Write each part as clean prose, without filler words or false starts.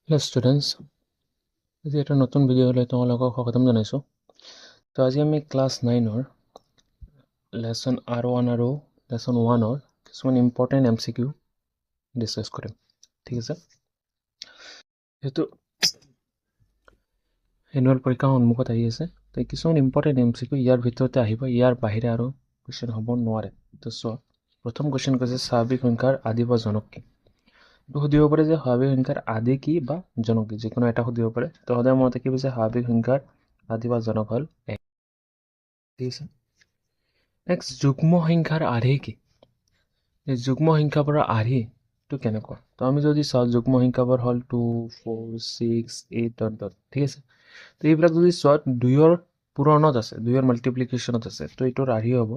Hello students, আজি এটা নতুন ভিডিঅ'লৈ তোমালোকক স্বাগতম জনাইছোঁ। তো আজি আমি ক্লাছ 9ৰ লেসন R1 আৰু লেসন 1ৰ কিছুমান ইম্পৰ্টেণ্ট MCQ ডিছকাছ কৰিম। ঠিক আছে, সেইটো এনুৱেল পৰীক্ষা সন্মুখত আহি আছে, তো কিছুমান ইম্পৰ্টেণ্ট MCQ ইয়াৰ ভিতৰতে আহিব, ইয়াৰ বাহিৰে আৰু কুৱেশ্যন হ'ব নোৱাৰে। তো চোৱা, প্ৰথম কুৱেশ্যন কৈছে স্বাভাৱিক সংখ্যাৰ আদি বা জনক কি? সুধিব পাৰে যে স্বাভাৱিক সংখ্যাৰ আদি কি বা জনক কি, যিকোনো এটা সুধিব পাৰে। তো সদায় মনত ৰাখিব যে স্বাভাৱিক সংখ্যাৰ আদি বা জনক হ'ল 1। ঠিক আছে, নেক্সট যুগ্ম সংখ্যাৰ আৰ্হি কি? এই যুগ্ম সংখ্যাৰ পৰা আৰ্হিটো কেনেকুৱা? তো আমি যদি চাওঁ যুগ্ম সংখ্যাবোৰ হ'ল 2, 4, 6, 8 ... ঠিক আছে, তো এইবিলাক যদি চোৱা 2ৰ পূৰণত আছে, 2ৰ মাল্টিপ্লিকেশ্যনত আছে, তো এইটোৰ আৰ্হি হ'ব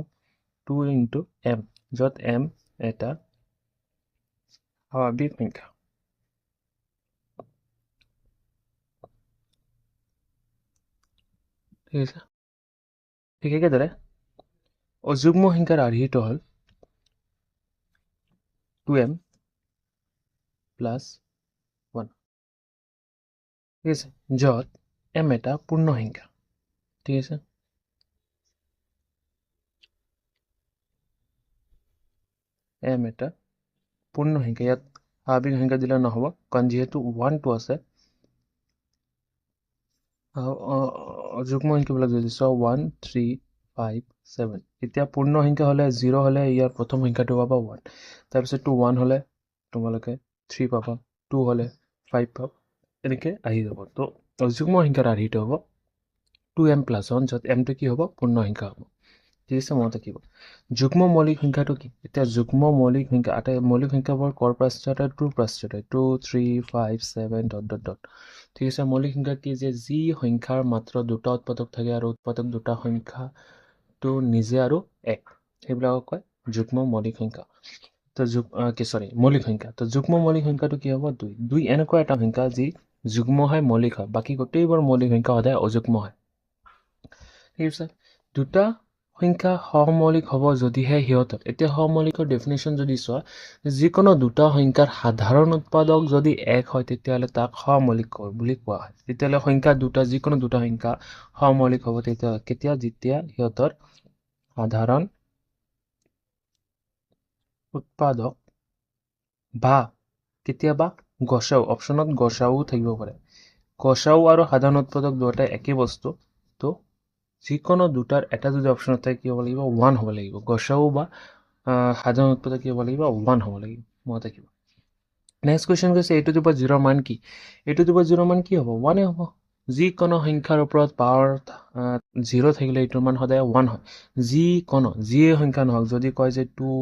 2 × m, য'ত m এটা স্বাভাৱিক সংখ্যা। ঠিক আছে, ঠিক একেদৰে অযুগ্ম সংখ্যাৰ আৰ্হিটো হ'ল 2m + 1। ঠিক আছে, য'ত m এটা পূৰ্ণ সংখ্যা। ঠিক আছে, m এটা পূৰ্ণ সংখ্যা, ইয়াত স্বাভাৱিক সংখ্যা দিলে নহ'ব, কাৰণ যিহেতু 1টো আছে। যুগ্ম সংখ্যাবিলাক যদি চাওঁ 1, 3, 5, 7, এতিয়া পূৰ্ণ সংখ্যা হ'লে 0 হ'লে ইয়াৰ প্ৰথম সংখ্যাটো পাবা 1, তাৰপিছতটো 1 হ'লে তোমালোকে 3 পাবা, 2 হ'লে 5 পাবা, এনেকৈ আহি যাব। তো অযুগ্ম সংখ্যাৰ আৰ্হিটো হ'ব 2m + 1, য'ত mটো কি হ'ব? পূৰ্ণ সংখ্যা হ'ব। ঠিক আছে, মনত ৰাখিব। যুগ্ম মৌলিক সংখ্যাটো কি? এতিয়া যুগ্ম মৌলিক সংখ্যা, মৌলিক সংখ্যাবোৰ ক'ৰ পৰা ষ্টাৰ্ট হয়? 2ৰ পৰা ষ্টাৰ্ট হয়, 2, 3, 5, 7... ঠিক আছে, মৌলিক সংখ্যা কি? যে যি সংখ্যাৰ মাত্ৰ দুটা উৎপাদক থাকে আৰু উৎপাদক দুটা সংখ্যাটো নিজে আৰু এক, সেইবিলাকক কয় যুগ্ম মৌলিক সংখ্যা। তো মৌলিক সংখ্যা। তো যুগ্ম মৌলিক সংখ্যাটো কি হ'ব? 2। 2 এনেকুৱা এটা সংখ্যা যি যুগ্ম হয়, মৌলিক হয়, বাকী গোটেইবোৰ মৌলিক সংখ্যা সদায় অযুগ্ম হয়। ঠিক আছে, দুটা সংখ্যা সহমৌলিক হ'ব যদিহে সিহঁতৰ, এতিয়া সহমৌলিকৰ ডেফিনেশ্যন যদি চোৱা, যিকোনো দুটা সংখ্যাৰ সাধাৰণ উৎপাদক যদি 1 হয়, তেতিয়াহ'লে তাক সহমৌলিক বুলি কোৱা হয়। তেতিয়াহ'লে যিকোনো দুটা সংখ্যা সহমৌলিক হ'ব যেতিয়া সিহঁতৰ সাধাৰণ উৎপাদক বা কেতিয়াবা গসাউ, অপশ্যনত গসাউ থাকিব পাৰে। গসাউ আৰু সাধাৰণ উৎপাদক দুয়োটাই একেই বস্তু। তো যিকোনো দুটাৰ এটা যদি অপশ্যনত থাকে কি হ'ব লাগিব? 1 হ'ব লাগিব। গসাউ বা সাধাৰণ উৎপাদক কি হ'ব লাগিব? 1 হ'ব লাগিব, মনত ৰাখিব। নেক্সট কুৱেশ্যন কৈছে a⁻0 মান কি? a⁻0 মান কি হ'ব? 1 হ'ব। যিকোনো সংখ্যাৰ ওপৰত পাৱাৰ 0 থাকিলে এইটোৰ মান সদায় 1 হয়। যিয়ে সংখ্যা নহওক, যদি কয় যে 2,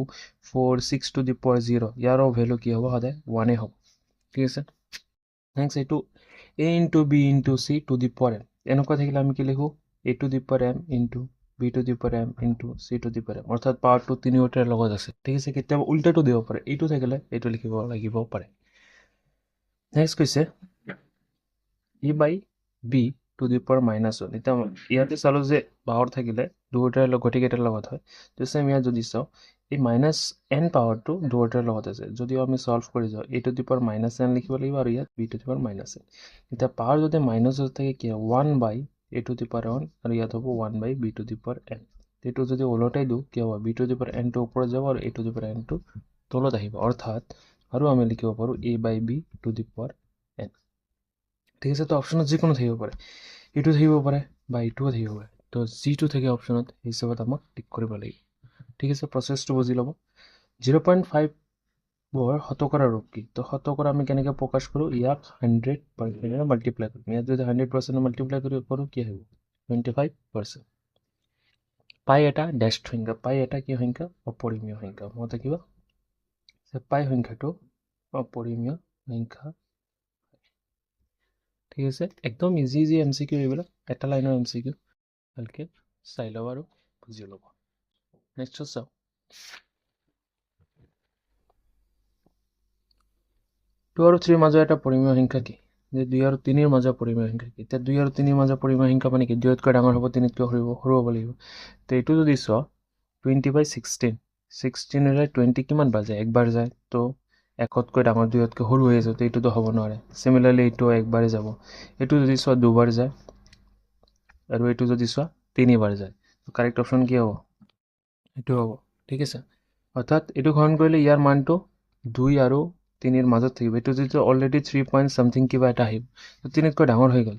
4, 6⁻0, ইয়াৰো ভেলু কি হ'ব? সদায় 1 হ'ব। ঠিক আছে, নেক্সট এইটো a × b × c⁻m, এনেকুৱা থাকিলে আমি কি লিখোঁ? a⁻m × b⁻m × c⁻m, অৰ্থাৎ পাৱাৰটো তিনিওটাৰ লগত আছে। ঠিক আছে, কেতিয়াবা উল্টাটো দিব পাৰে, এইটো থাকিলে এইটো লিখিব লাগিব পাৰে। নেক্সট কৈছে a/b⁻1। এতিয়া ইয়াতে চালোঁ যে পাৱাৰ থাকিলে দুয়োটাৰ গতিকেইটাৰ লগত হয়। তো চেম ইয়াত যদি চাওঁ, এই -n পাৱাৰটো দুয়োটাৰ লগত আছে। যদিও আমি চল্ভ কৰি যাওঁ, a⁻n লিখিব লাগিব আৰু ইয়াত b⁻n। এতিয়া পাৱাৰ যদি মাইনাছত থাকে কি হয়? 1/a⁻n, আৰু ইয়াত হ'ব 1/b⁻n। এইটো যদি ওলটাই দিওঁ কি হ'ব? b⁻n টো ওপৰত যাব আৰু a⁻n টো তলত আহিব, অৰ্থাৎ আৰু আমি লিখিব পাৰোঁ a/b⁻n। ঠিক আছে, তো অপশ্যনত যিকোনো থাকিব পাৰে, এইটো থাকিব পাৰে বা এইটোও থাকিব পাৰে। তো যিটো থাকে অপশ্যনত সেই হিচাপত আমাক টিক কৰিব লাগিব। ঠিক আছে, প্ৰচেছটো বুজি ল'ব। 0.5ৰ শতকৰা ৰূপ কি? তো শতকৰা আমি কেনেকৈ প্ৰকাশ কৰোঁ? ইয়াক 100% মাল্টিপ্লাই কৰিম। ইয়াত যদি 100% মাল্টিপ্লাই কৰোঁ কি আহিব? 25%। পাই এটা ডেষ্ট সংখ্যা, পাই এটা কি সংখ্যা? অপৰিমেয় সংখ্যা। মনত ৰাখিব যে পাই সংখ্যাটো অপৰিমেয় সংখ্যা। ঠিক আছে, একদম ইজি MCQ এইবিলাক, এটা লাইনৰ MCQ, ভালকৈ চাই ল'ব আৰু বুজি ল'ব। নেক্সট চাওঁ, 2 আৰু 3ৰ মাজৰ এটা পৰিমেয় সংখ্যা কি? যে 2 আৰু 3ৰ মাজৰ পৰিমেয় সংখ্যা কি? এতিয়া 2 আৰু 3ৰ মাজৰ পৰিমেয় সংখ্যা মানে কি? 2তকৈ ডাঙৰ হ'ব, 3তকৈ সৰু হ'ব লাগিব। তো এইটো যদি চোৱা 20/16, 16 হ'লে 20 কিমান বাৰ যায়? একবাৰ যায়। তো একতকৈ ডাঙৰ দুইতকৈ সৰু হৈ আছে তো এইটোতো হ'ব নোৱাৰে চিমিলাৰলি এইটো একবাৰে যাব এইটো যদি চোৱা দুবাৰ যায় আৰু এইটো যদি চোৱা তিনিবাৰ যায় তো কাৰেক্ট অপশ্যন কি হ'ব এইটো হ'ব ঠিক আছে অৰ্থাৎ এইটো গ্ৰহণ কৰিলে ইয়াৰ মানটো 2 আৰু 3ৰ মাজত থাকিব এইটো যদি অলৰেডি 3 পইণ্ট সামথিং কিবা এটা আহিব তো 3তকৈ ডাঙৰ হৈ গ'ল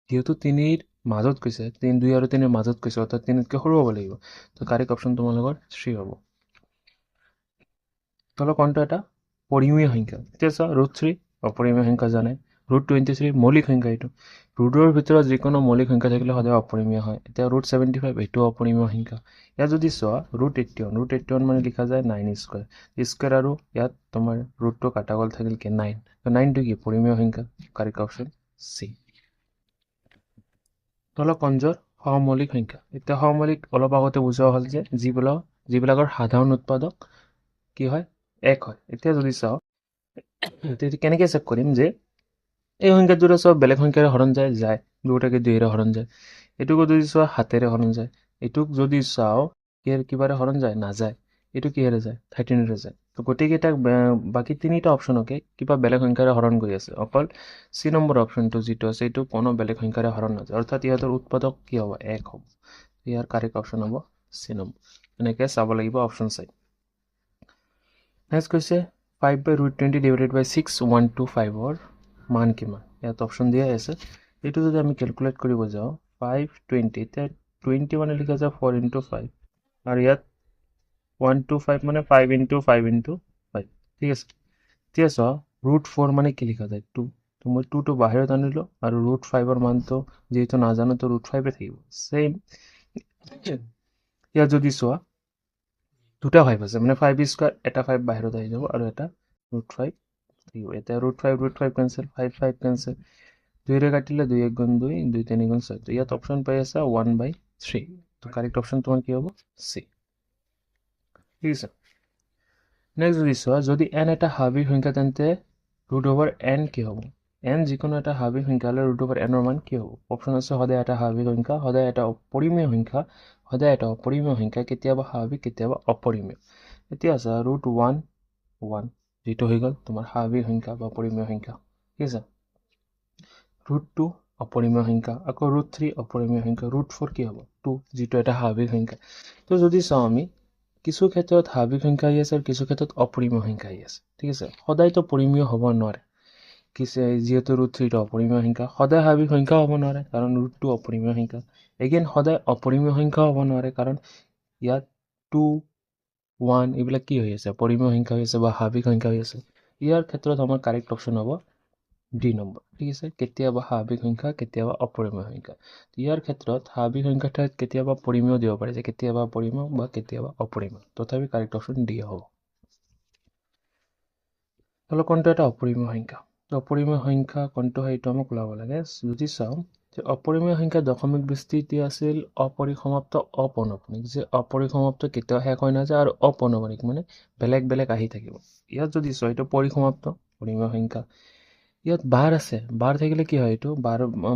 যেহেতু 3ৰ মাজত কৈছে 2 আৰু 3ৰ মাজত কৈছে অৰ্থাৎ 3তকৈ সৰু হ'ব লাগিব তো কাৰেক্ট অপশ্যন তোমালোকৰ 3 হ'ব তলৰ কোনটো এটা পৰিমেয় সংখ্যা এতিয়া চোৱা √3 অপৰিমেয় সংখ্যা জানে √23 মৌলিক সংখ্যা এইটো ৰুটৰ ভিতৰত যিকোনো মৌলিক সংখ্যা থাকিলে সদায় অপৰিমেয় হয় এতিয়া √75 এইটো অপৰিমেয় সংখ্যা ইয়াত যদি চোৱা √81 মানে লিখা যায় 9 স্কোৱাৰ আৰু ইয়াত তোমাৰ ৰুটটো কাটা গ'ল থাকিল কি 9 তো 9টো কি পৰিমেয় সংখ্যা কাৰেক্ট অপশ্যন চি তলৰ কঞ্জৰ সহমৌলিক সংখ্যা এতিয়া সহমৌলিক অলপ আগতে বুজোৱা হ'ল যে যিবিলাকৰ সাধাৰণ উৎপাদক কি হয় 1 হয় এতিয়া যদি চাওঁ তেতিয়া কেনেকৈ চেক কৰিম যে এই সংখ্যা দুটা সব বেলেগ সংখ্যাৰে হৰণ যায় দুটাকে 2ৰে হৰণ যায় এইটোকো যদি চোৱা 7ৰে হৰণ যায় এইটোক যদি চাওঁ কিবাৰে হৰণ যায় নাযায় এইটো কিহেৰে যায় 13ৰে যায় তো গোটেইকেইটা বাকী তিনিটা অপশ্যনকে কিবা বেলেগ সংখ্যাৰে হৰণ কৰি আছে অকল চি নম্বৰ অপশ্যনটো যিটো আছে এইটো কোনো বেলেগ সংখ্যাৰে হৰণ নাযায় অৰ্থাৎ ইহঁতৰ উৎপাদক কি হ'ব 1 হ'ব ইয়াৰ কাৰেক্ট অপশ্যন হ'ব চি নম্বৰ এনেকৈ চাব লাগিব অপশ্যন চাই নেক্সট কৈছে 5/√20 ডিভাইডেড বাই 6 125ৰ মান কিমান ইয়াত অপশ্যন দিয়া আছে এইটো যদি আমি ক্যালকুলেট কৰিব যাওঁ 520 এতিয়া 20 মানে লিখা যায় 4 × 5 আৰু ইয়াত 125 মানে 5 × 5 × 5 ঠিক আছে এতিয়া চোৱা √4 মানে কি লিখা যায় 2 তো মই 2টো বাহিৰত আনিলোঁ আৰু √5ৰ মানটো যেহেতু নাজানো তো √5 থাকিব সেম ইয়াত যদি চোৱা দুটা 5 আছে মানে 5² এটা 5 বাহিৰত আহি যাব আৰু এটা √5 থাকিব এতিয়া √5 কেনসেল 5 কেনসেল 2ৰে কাটিলে 2 × 2 2 3 × 6 তো ইয়াত অপশ্যন পাই আছে 1/3 তো কাৰেক্ট অপশ্যন তোমাৰ কি হ'ব সি ঠিক আছে নেক্সট যদি চোৱা যদি n এটা স্বাভাৱিক সংখ্যা তেন্তে √n কি হ'ব n যিকোনো এটা স্বাভাৱিক সংখ্যা হ'লে √n ৰ মান কি হ'ব অপশ্যন আছে সদায় এটা স্বাভাৱিক সংখ্যা সদায় এটা পৰিমেয় সংখ্যা সদায় এটা অপৰিমেয় সংখ্যা কেতিয়াবা স্বাভাৱিক কেতিয়াবা অপৰিমেয় এতিয়া আছে √1 যেটো হৈ গ'ল তোমাৰ স্বাভাৱিক সংখ্যা বা পৰিমেয় সংখ্যা ঠিক আছে √2 অপৰিমেয় সংখ্যা আকৌ √3 অপৰিমেয় সংখ্যা √4 কি হ'ব 2 যেটো এটা স্বাভাৱিক সংখ্যা তো যদি চাওঁ আমি কিছু ক্ষেত্ৰত স্বাভাৱিক সংখ্যা আহি আছে আৰু কিছু ক্ষেত্ৰত অপৰিমেয় সংখ্যা আহি আছে ঠিক আছে সদায়তো পৰিমেয় হ'ব নোৱাৰে যিহেতু √3টো অপৰিমেয় সংখ্যা সদায় স্বাভাৱিক সংখ্যা হ'ব নোৱাৰে কাৰণ √2 অপৰিমেয় সংখ্যা এগেইন সদায় অপৰিমেয় সংখ্যা হ'ব নোৱাৰে কাৰণ ইয়াত 2 1 এইবিলাক কি হৈ আছে পৰিমেয় সংখ্যা হৈ আছে বা স্বাভাৱিক সংখ্যা হৈ আছে ইয়াৰ ক্ষেত্ৰত আমাৰ কাৰেক্ট অপশ্যন হ'ব ডি নম্বৰ ঠিক আছে কেতিয়াবা স্বাভাৱিক সংখ্যা কেতিয়াবা অপৰিমেয় সংখ্যা ইয়াৰ ক্ষেত্ৰত স্বাভাৱিক সংখ্যাৰ ঠাইত কেতিয়াবা পৰিমেয় দিব পাৰে যে কেতিয়াবা পৰিমেয় বা কেতিয়াবা অপৰিমেয় তথাপি কাৰেক্ট অপশ্যন ডি হ'ব তাহলে কোনটো এটা অপৰিমেয় সংখ্যা অপৰিমেয় সংখ্যা কোনটো হয় এইটো আমাক ওলাব লাগে যদি চাওঁ যে অপৰিমেয় সংখ্যা দশমিক বিস্তৃতি আছিল অপৰিসমাপ্ত অপৌনঃপুনিক যে অপৰিসমাপ্ত কেতিয়াও শেষ হৈ নাযায় আৰু অপৌনঃপুনিক মানে বেলেগ আহি থাকিব ইয়াত যদি চাওঁ এইটো পৰিসমাপ্ত পৰিমেয় সংখ্যা ইয়াত বাৰ আছে বাৰ থাকিলে কি হয় এইটো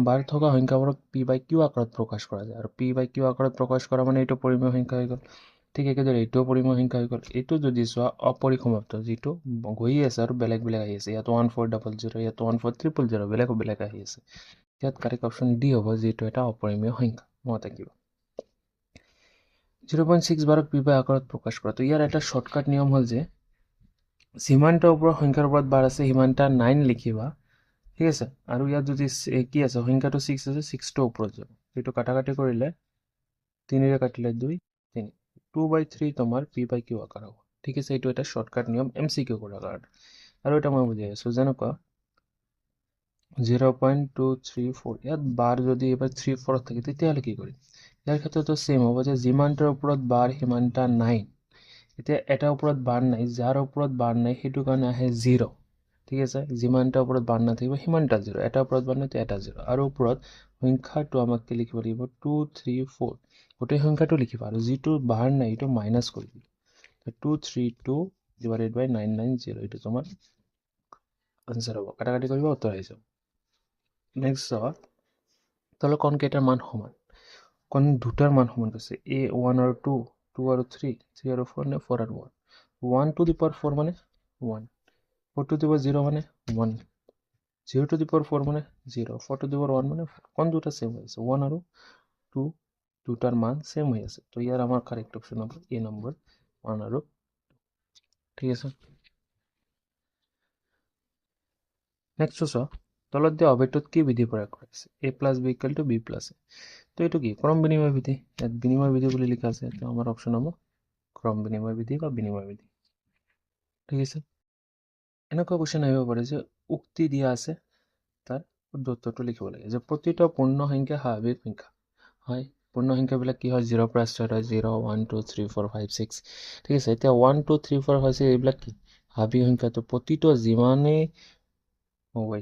বাৰ থকা সংখ্যাবোৰক p/q আকাৰত প্ৰকাশ কৰা যায় আৰু p/q আকাৰত প্ৰকাশ কৰা মানে এইটো পৰিমেয় সংখ্যা হৈ গ'ল ঠিক একেদৰে এইটো পৰিমেয় সংখ্যা হৈ গ'ল এইটো যদি চোৱা অপৰিসমাপ্ত যিটো গৈ আছে আৰু বেলেগ আহি আছে ইয়াত 1400 ইয়াত 14300 বেলেগ আহি আছে ইয়াত কাৰেক্ট অপশ্যন ডি হ'ব যিটো এটা অপৰিমেয় সংখ্যা মনত ৰাখিব 0.6 বাৰক p/q আকাৰত প্ৰকাশ কৰা তো ইয়াৰ এটা শৰ্টকাট নিয়ম হ'ল যে যিমানটা ওপৰৰ সংখ্যাৰ ওপৰত বাৰ আছে সিমানটা 9 লিখিবা ঠিক আছে আৰু ইয়াত যদি কি আছে সংখ্যাটো 6 আছে 6টো ওপৰত যাব এইটো কাটাকাটি কৰিলে 3ৰে কাটিলে 2 3 2/3 তোমাৰ p/q আকাৰ হ'ব ঠিক আছে এইটো এটা শৰ্টকাট নিয়ম MCQ কৰাৰ কাৰণে আৰু এটা মই বুজাই আছো যেনেকুৱা 0.234 ইয়াত বাৰ যদি এবাৰ 3 4 থাকে তেতিয়াহ'লে কি কৰিম ইয়াৰ ক্ষেত্ৰতো সেম হ'ব যে যিমানটাৰ ওপৰত বাৰ সিমানটা 9 এতিয়া এটা ওপৰত বাৰ নাই যাৰ ওপৰত বাৰ নাই সেইটো কাৰণে আহে 0 ঠিক আছে যিমানটা ওপৰত বাৰ নাথাকিব সিমানটা 0 এটা ওপৰত বাৰ নাই এটা 0 আৰু ওপৰত সংখ্যাটো আমাক কি লিখিব লাগিব 2 3 4 গোটেই সংখ্যাটো লিখিবা আৰু যিটো বাৰ নাই এইটো মাইনাস কৰি দিবা 232 ডিভাইডেড বাই 990 এইটো তোমাৰ আনসাৰ হ'ব কাটাকাটি কৰিব উত্তৰ আহি যাব নেক্সট চাবা তাহলে কোন কেইটাৰ মান সমান কোন দুটাৰ মান সমান কৈছে a 1 আৰু 2 2 আৰু 3 3 আৰু 4 নে 4 আৰু 1 1 to the power 4 মানে 1 4 to the power 0 মানে 1, 0 to the power 4 মানে 0, 4 to the power 1 মানে কোন দুটা সেম হয়েছে 1 আর 2, দুটার মান সেম হয়ে আছে। তো ইয়ার আমার কারেক্ট অপশন হবে এ নম্বর 1 আর 2। ঠিক আছে, নেক্সট চোৱা তলত দিয়া অবজেক্টত কি বিধি প্ৰয়োগ কৰা আছে a plus b equal to b plus a। তো এইটো কি ক্ৰম বিনিময় বিধি, ইয়াত বিনিময় বিধি বুলি লিখা আছে, তো আমাৰ অপশ্যন হ'ব ক্ৰম বিনিময় বিধি বা বিনিময় বিধি। ঠিক আছে, এনেকুৱা কুৱেশ্যন আহিব পাৰে যে উক্তি দিয়া আছে তাৰ শুদ্ধত্বটো লিখিব লাগে যে প্ৰতিটো পূৰ্ণ সংখ্যা স্বাভাৱিক সংখ্যা হয়। পূৰ্ণ সংখ্যাবিলাক কি হয় 0 পৰা ষ্টাৰ্ট হয় 0 1 2 3 4 5 6। ঠিক আছে, এতিয়া 1 2 3 4 হৈছে এইবিলাক কি স্বাভাৱিক সংখ্যা। তো প্ৰতিটো যিমানেই মই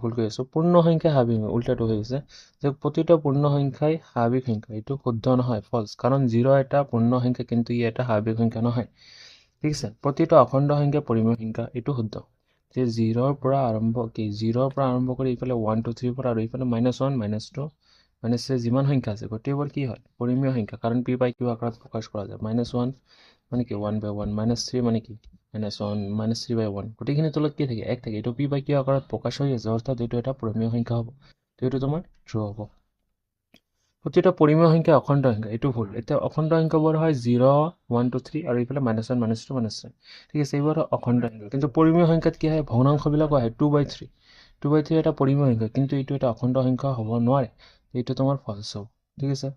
ভুল কৰি আছোঁ, পূৰ্ণ সংখ্যা স্বাভাৱিক সংখ্যা উল্টাটো হৈ গৈছে যে প্ৰতিটো পূৰ্ণ সংখ্যাই স্বাভাৱিক সংখ্যা, এইটো শুদ্ধ নহয় ফলছ, কাৰণ 0 এটা পূৰ্ণ সংখ্যা কিন্তু ই এটা স্বাভাৱিক সংখ্যা নহয়। ঠিক আছে, প্ৰতিটো অখণ্ড সংখ্যা পৰিমেয় সংখ্যা, এইটো শুদ্ধ যে 0ৰ পৰা আৰম্ভ কৰি এইফালে 1 2 3 4 আৰু এইফালে -1 -2 -3 যিমান সংখ্যা আছে গোটেইবোৰ কি হয় পৰিমেয় সংখ্যা, কাৰণ p বাই q আকাৰত প্ৰকাশ কৰা যায়। -1 মানে কি 1/1, -3 মানে কি -1 -3/1, গোটেইখিনি তলত কি থাকে 1 থাকে, এইটো p বাই q আকাৰত প্ৰকাশ হৈ আছে, অৰ্থাৎ এইটো এটা পৰিমেয় সংখ্যা হ'ব। তো এইটো তোমাৰ ট্ৰু হ'ব। প্ৰতিটো পৰিমেয় সংখ্যা অখণ্ড সংখ্যা, এইটো ভুল। এতিয়া অখণ্ড সংখ্যাবোৰ হয় 0 1 2 3 আৰু এইফালে -1 -2 -3। ঠিক আছে, এইবোৰ অখণ্ড সংখ্যা, কিন্তু পৰিমেয় সংখ্যাত কি হয় ভগ্নাংশবিলাক আহে 2/3। 2/3 এটা পৰিমেয় সংখ্যা, কিন্তু এইটো এটা অখণ্ড সংখ্যা হ'ব নোৱাৰে, এইটো তোমাৰ ফলছ হ'ব। ঠিক আছে,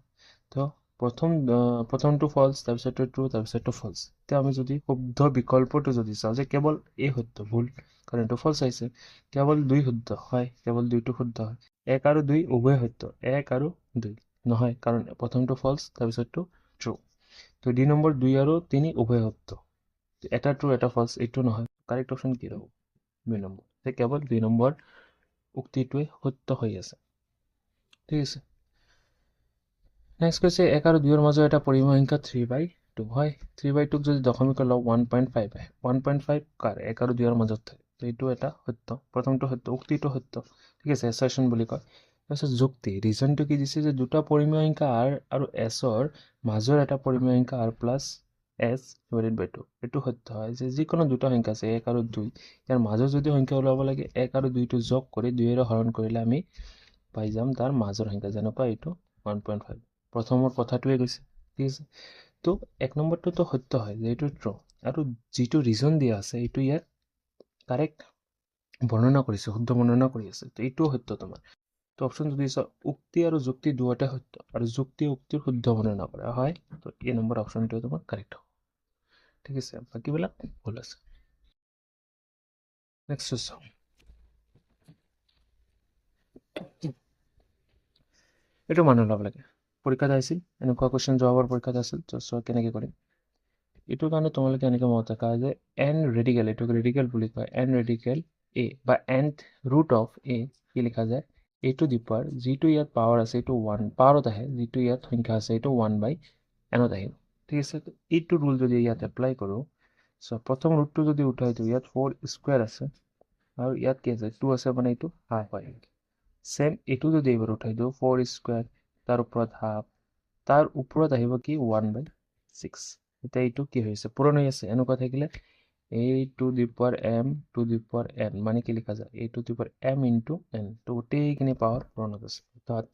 তো প্ৰথমটো ফলছ, তাৰপিছতটো ট্ৰু, তাৰপিছতটো ফলছ। এতিয়া আমি যদি শুদ্ধ বিকল্পটো যদি চাওঁ যে কেৱল এই শুদ্ধ, ভুল, কাৰণ এইটো ফলছ আহিছে। কেৱল 2 শুদ্ধ হয়, কেৱল 2টো শুদ্ধ হয়। 1 আৰু 2 উভয় সত্য, 1 আৰু 2 নহয়, কাৰণ প্ৰথমটো ফলছ, তাৰপিছতটো ট্ৰু। তো 2 নম্বৰ 2 আৰু 3 উভয় সত্য, এটা ট্ৰু এটা ফলছ, এইটো নহয়। কাৰেক্ট অপশ্যন কি হ'ব 2 নম্বৰ, যে কেৱল 2 নম্বৰ উক্তিটোৱে সত্য হৈ আছে। ঠিক আছে, নেক্সট কৈছে 1 আৰু 2ৰ মাজৰ এটা পৰিমেয় সংখ্যা 3/2 হয়। 3/2ক যদি দশমিক লওঁ 1.5 আহে। 1.5 কাৰ 1 আৰু 2ৰ মাজত থাকে, তো এইটো এটা সত্য, প্ৰথমটো সত্য, উক্তিটো সত্য। ঠিক আছে, এছাৰশ্যন বুলি কয়। তাৰপিছত যুক্তি, ৰিজনটো কি দিছে যে দুটা পৰিমেয় সংখ্যা r আৰু sৰ মাজৰ এটা পৰিমেয় সংখ্যা r প্লাছ s/2, এইটো সত্য হয় যে যিকোনো দুটা সংখ্যা আছে 1 আৰু 2, ইয়াৰ মাজৰ যদি সংখ্যা ওলাব লাগে 1 আৰু 2টো যোগ কৰি 2ৰে হৰণ কৰিলে আমি পাই যাম তাৰ মাজৰ সংখ্যা, যেনেকুৱা এইটো 1.5। প্ৰথমৰ কথাটোৱে গৈছে। ঠিক আছে, তো 1 নম্বৰটোতো সত্য হয় যে এইটো ট্ৰু, আৰু যিটো ৰিজন দিয়া আছে এইটো ইয়াত কাৰেক্ট বৰ্ণনা কৰিছে, শুদ্ধ বৰ্ণনা কৰি আছে, তো এইটোও সত্য তোমাৰ। তো অপশ্যন যদি চাওঁ উক্তি আৰু যুক্তি দুয়োটা সত্য, আৰু যুক্তি উক্তিৰ শুদ্ধ বৰ্ণনা কৰা হয়, তো এই নম্বৰ অপশ্যনটোৱে তোমাৰ কাৰেক্ট হ'ব। ঠিক আছে, বাকীবিলাক ভুল আছে। নেক্সট চাওঁ, এইটো মানুহ ওলাব লাগে, পৰীক্ষাত আহিছিল এনেকুৱা কুৱেশ্যন, যোৱাবাৰ পৰীক্ষাত আছিল। তো চোৱা কেনেকৈ কৰিম। এইটোৰ কাৰণে তোমালোকে এনেকৈ মনত ৰাখা যে এন ৰেডিকেল, এইটোক ৰেডিকেল বুলি কয়, এন ৰেডিকেল এ বা এন ৰুট অফ এ কি লিখা যায় এইটো দীপাৰ, যিটো ইয়াত পাৱাৰ আছে এইটো 1 পাৱাৰত আহে, যিটো ইয়াত সংখ্যা আছে এইটো 1/nত আহিব। ঠিক আছে, তো এইটো ৰুল যদি ইয়াত এপ্লাই কৰোঁ, চ' প্ৰথম ৰুটটো যদি উঠাই দিওঁ, ইয়াত 4 স্কুৱেৰ আছে আৰু ইয়াত কি আছে 2 আছে, মানে এইটো হাফ হয়। ছেম এইটো যদি এইবাৰ উঠাই দিওঁ 4 স্কুৱেৰ, তাৰ ওপৰত হাফ, তাৰ ওপৰত আহিব কি 1/6। এতিয়া এইটো কি হৈছে পূৰণ হৈ আছে, এনেকুৱা থাকিলে a to the power m to the power n, মানে কি লিখা যায় a to the power m into n, তো গোটেইখিনি পাৱাৰ পূৰণত আছে, অৰ্থাৎ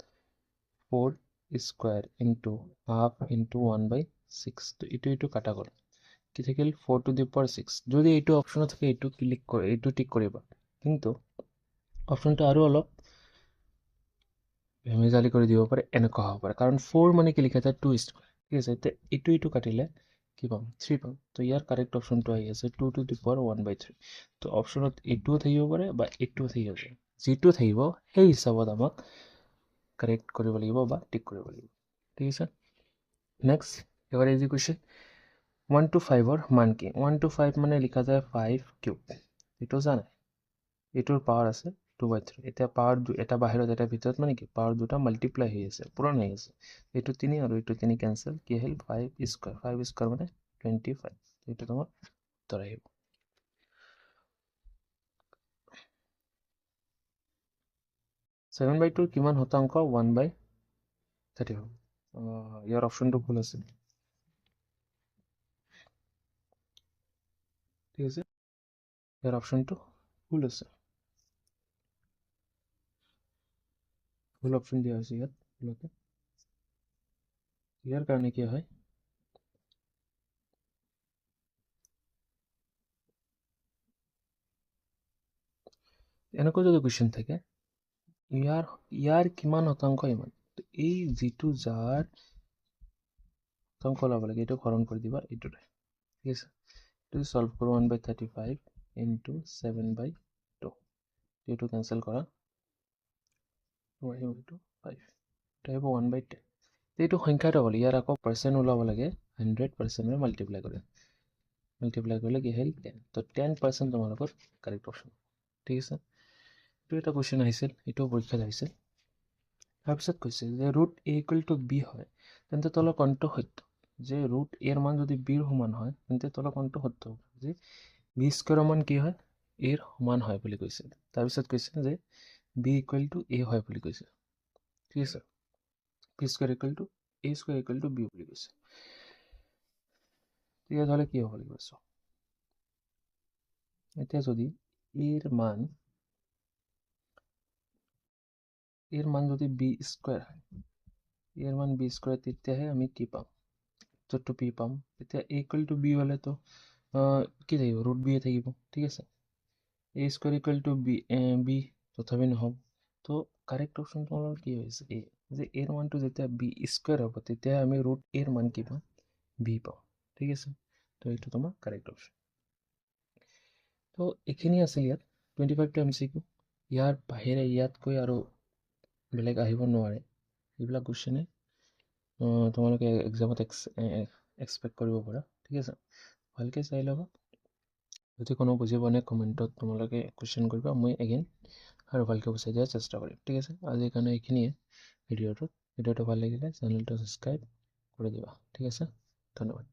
4 স্কুৱেৰ ইনটু হাফ ইনটু 1/6। তো এইটো কাটা গ'ল, কি থাকিল 4 টু দি পাৱাৰ 6। যদি এইটো অপশ্যনত থাকে এইটো ক্লিক কৰি এইটো টিক কৰিবা, কিন্তু অপশ্যনটো আৰু অলপ ভেমেজালি কৰি দিব পাৰে, এনেকুৱা হ'ব পাৰে, কাৰণ 4 মানে কি লিখা যায় 2 স্কুৱেৰ। ঠিক আছে, এতিয়া এইটো কাটিলে কি পাম 3 পাম। তো ইয়াৰ কাৰেক্ট অপশ্যনটো আহি আছে 2 টু দি পাৱাৰ 1/3। তো অপশ্যনত এইটোও থাকিব পাৰে বা এইটোও থাকিব পাৰে, যিটো থাকিব সেই হিচাপত আমাক কাৰেক্ট কৰিব লাগিব বা টিক কৰিব লাগিব। ঠিক আছে, নেক্সট এবাৰ ইজি কুৱেশ্যন, 1 to 5ৰ মান কি। 1 to 5 মানে লিখা যায় 5 কিউব, এইটো জানে এইটোৰ পাৱাৰ আছে 2/3। এতিয়া পাৱাৰ এটা বাহিৰত এটা ভিতৰত, মানে কি পাৱাৰ দুটা মাল্টিপ্লাই হৈ আছে, পূৰণ হৈ আছে, এইটো 3 আৰু এইটো 3 কেঞ্চেল, কি আহিল 5 স্কুৱেৰ। 5 স্কুৱেৰ মানে 25, এইটো তোমাৰ উত্তৰ আহিব। ছেভেন বাই টুৰ কিমান শতাংশ 1/35, ইয়াৰ অপশ্যনটো ভুল আছে। ঠিক আছে, ইয়াৰ অপশ্যনটো ভুল আছে, ভুল অপশ্যন দিয়া হৈছে ইয়াত ভুলতে। ইয়াৰ কাৰণে কি হয়, এনেকুৱা যদি কুৱেশ্যন থাকে ইয়াৰ কিমান শতাংশ ইমান, এই যিটো যাৰ শতাংশ ওলাব লাগে এইটো হৰণ কৰি দিবা এইটোতে, ঠিক আছে। এইটো সলভ কৰোঁ 1/35 ইনটু 7/2, এইটো কেঞ্চেল কৰা, আহিব এইটো 5, এইটো আহিব 1/10। এইটো সংখ্যাটো হ'ল, ইয়াৰ আকৌ পাৰ্চেণ্ট ওলাব লাগে 100%ৰে মাল্টিপ্লাই কৰিলে কি আহিল 10, তো 10% তোমালোকৰ কাৰেক্ট অপশ্যন, ঠিক আছে। এইটো এটা কুৱেশ্যন আহিছিল, এইটোও পৰীক্ষাত আহিছিল। তাৰপিছত কৈছে যে root A equal to B হয় তেন্তে তলৰ কোনটো সত্য, যে ৰুট এৰ মান যদি বিৰ সমান হয় তেন্তে তলৰ কোনটো সত্য হ'ব, যে বি স্কুৱেৰৰ মান কি হয়, এৰ সমান হয় বুলি কৈছে। তাৰপিছত কৈছে যে বি ইকুৱেল টু এ হয় বুলি কৈছে, ঠিক আছে। B square equal to A square equal to B বুলি কৈছে। তেতিয়াহ'লে কি হ'ব লাগিব, এতিয়া যদি এৰ মান যদি বি স্কুৱেৰ হয়, এৰ মান বি স্কুৱেৰ, তেতিয়াহে আমি কি পাম, য'তটো পি পাম। তেতিয়া এ ইকুৱেল টু বি হ'লেতো কি থাকিব, ৰুট বি থাকিব, ঠিক আছে। এ স্কুৱেৰ ইকুৱেল টু বি তথাপি নহ'ব, তো কাৰেক্ট অপশ্যন তোমালোকৰ কি হৈছে এ, যে এৰ মানটো যেতিয়া বি স্কুৱেৰ হ'ব তেতিয়া আমি ৰুট এৰ মান কি পাম, বি পাম, ঠিক আছে। তো এইটো তোমাৰ কাৰেক্ট অপশ্যন। তো এইখিনি আছিল ইয়াত 25টা MCQ। ইয়াৰ বাহিৰে ইয়াতকৈ আৰু বেলেগ আহিব নোৱাৰে, এইবিলাক কুৱেশ্যনে তোমালোকে এক্সামত এক্সপেক্ট কৰিব পাৰা, ঠিক আছে। ভালকৈ চাই ল'বা, যদি কোনো বুজি পোৱা নাই কমেণ্টত তোমালোকে কুৱেশ্যন কৰিবা, মই এগেইন আৰু ভালকৈ বুজাই দিয়াৰ চেষ্টা কৰিম, ঠিক আছে। আজিৰ কাৰণে এইখিনিয়ে ভিডিঅ'টো ভাল লাগিলে চেনেলটো ছাবস্ক্ৰাইব কৰি দিবা, ঠিক আছে। ধন্যবাদ।